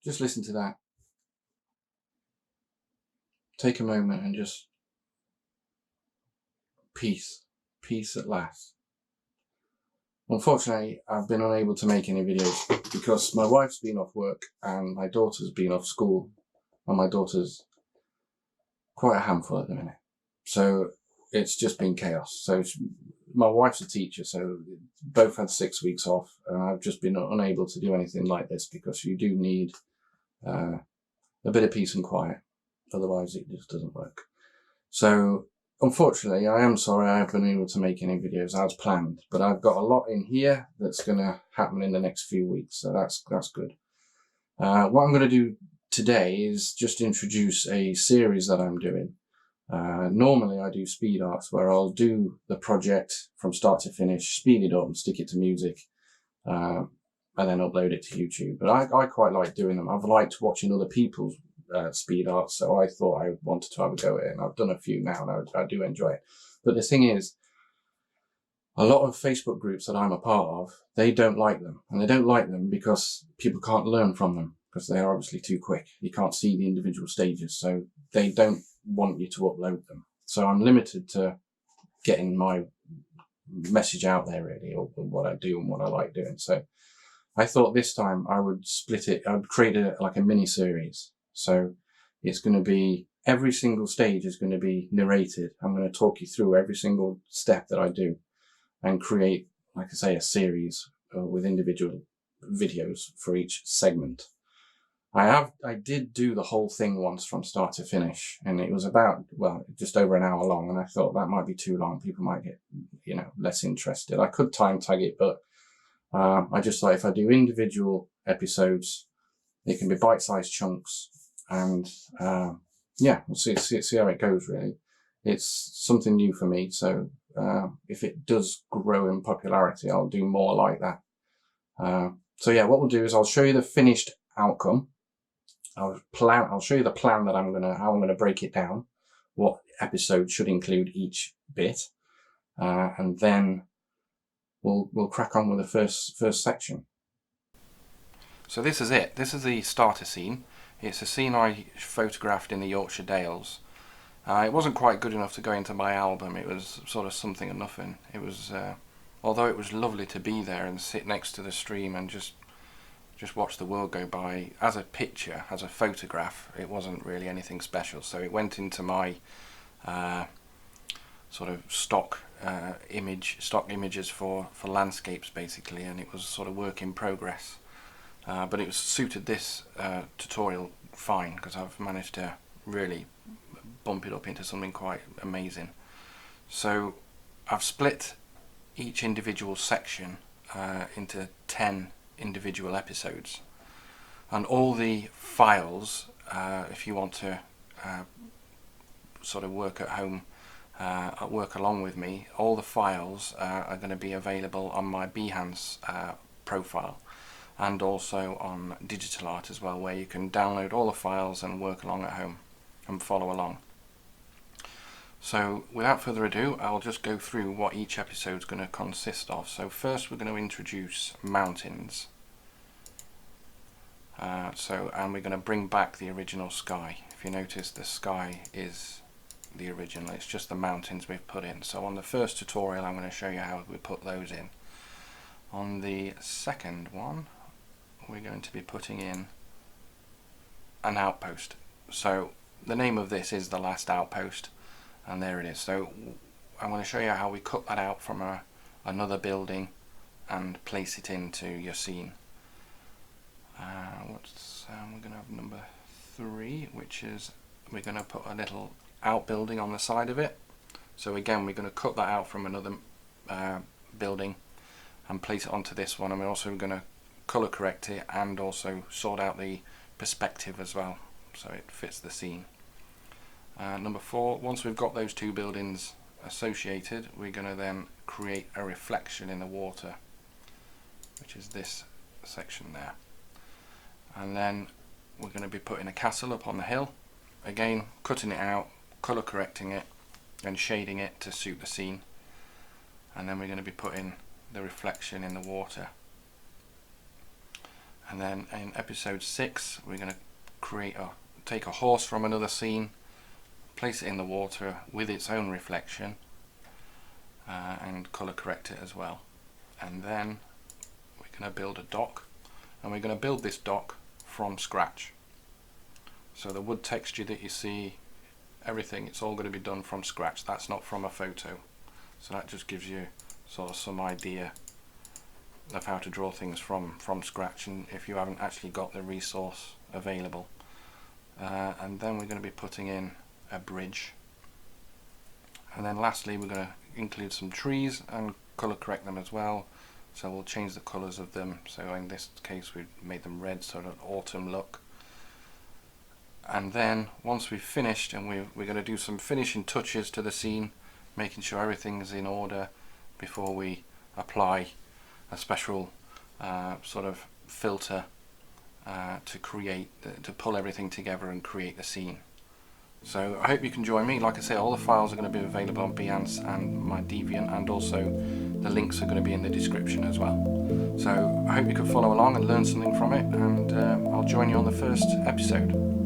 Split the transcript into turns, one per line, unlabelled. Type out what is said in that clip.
Just listen to that. Take a moment and just peace at last. Unfortunately, I've been unable to make any videos because my wife's been off work and my daughter's been off school, and my daughter's quite a handful at the minute. So it's just been chaos. So my wife's a teacher, so both had 6 weeks off, and I've just been unable to do anything like this because you do need a bit of peace and quiet. Otherwise it just doesn't work. So unfortunately, I am sorry I haven't been able to make any videos as planned, but I've got a lot in here that's going to happen in the next few weeks, so that's good. What I'm going to do today is just introduce a series that I'm doing. Normally I do speed arts, where I'll do the project from start to finish, speed it up and stick it to music, and then upload it to YouTube. But I quite like doing them. I've liked watching other people's speed art, so I thought I wanted to have a go at it, and I've done a few now, and I do enjoy it. But the thing is, a lot of Facebook groups that I'm a part of, they don't like them, and they don't like them because people can't learn from them, because they are obviously too quick. You can't see the individual stages, so they don't want you to upload them. So I'm limited to getting my message out there, really, or what I do and what I like doing. So I thought this time I would split it. I'd create like a mini series. So it's going to be, every single stage is going to be narrated. I'm going to talk you through every single step that I do and create, like I say, a series with individual videos for each segment. I did do the whole thing once from start to finish, and it was about, well, just over an hour long, and I thought that might be too long. People might get, less interested. I could time tag it, but I just thought if I do individual episodes, it can be bite-sized chunks, and yeah, we'll see how it goes, really. It's something new for me, so if it does grow in popularity, I'll do more like that. So yeah, what we'll do is I'll show you the finished outcome. I'll show you the plan that how I'm gonna break it down, what episode should include each bit, and then we'll crack on with the first section. So this is it. This is the starter scene. It's a scene I photographed in the Yorkshire Dales. It wasn't quite good enough to go into my album. It was sort of something and nothing. It was, although it was lovely to be there and sit next to the stream and just watch the world go by, as a picture, as a photograph, it wasn't really anything special. So it went into my sort of stock images for landscapes, basically, and it was sort of work in progress. But it was suited this tutorial fine, because I've managed to really bump it up into something quite amazing. So I've split each individual section into 10 individual episodes, and all the files, if you want to sort of work at home, work along with me, all the files are going to be available on my Behance profile, and also on Digital Art as well, where you can download all the files and work along at home and follow along. So without further ado, I'll just go through what each episode is going to consist of. So first we're going to introduce mountains. And we're going to bring back the original sky. If you notice, the sky is the original, it's just the mountains we've put in. So on the first tutorial I'm going to show you how we put those in. On the second one we're going to be putting in an outpost. So the name of this is The Last Outpost, and there it is. So I'm going to show you how we cut that out from another building and place it into your scene. We're going to have number 3, which is we're going to put a little outbuilding on the side of it. So again, we're going to cut that out from another building and place it onto this one, and we're also going to colour correct it and also sort out the perspective as well, so it fits the scene. Number 4, once we've got those two buildings associated, we're going to then create a reflection in the water, which is this section there. And then we're going to be putting a castle up on the hill, again cutting it out, colour correcting it and shading it to suit the scene, and then we're going to be putting the reflection in the water. And then in episode 6 we're going to take a horse from another scene, place it in the water with its own reflection, and colour correct it as well. And then we're going to build a dock, and we're going to build this dock from scratch. So the wood texture that you see, everything, it's all going to be done from scratch. That's not from a photo. So that just gives you sort of some idea of how to draw things from scratch, and if you haven't actually got the resource available. And then we're going to be putting in a bridge, and then lastly we're going to include some trees and colour correct them as well. So we'll change the colours of them. So in this case we've made them red, sort of autumn look. And then once we've finished, and we're going to do some finishing touches to the scene, making sure everything's in order before we apply a special sort of filter to pull everything together and create the scene. So I hope you can join me. Like I say, all the files are going to be available on Behance and my Deviant, and also the links are going to be in the description as well. So I hope you can follow along and learn something from it, and I'll join you on the first episode.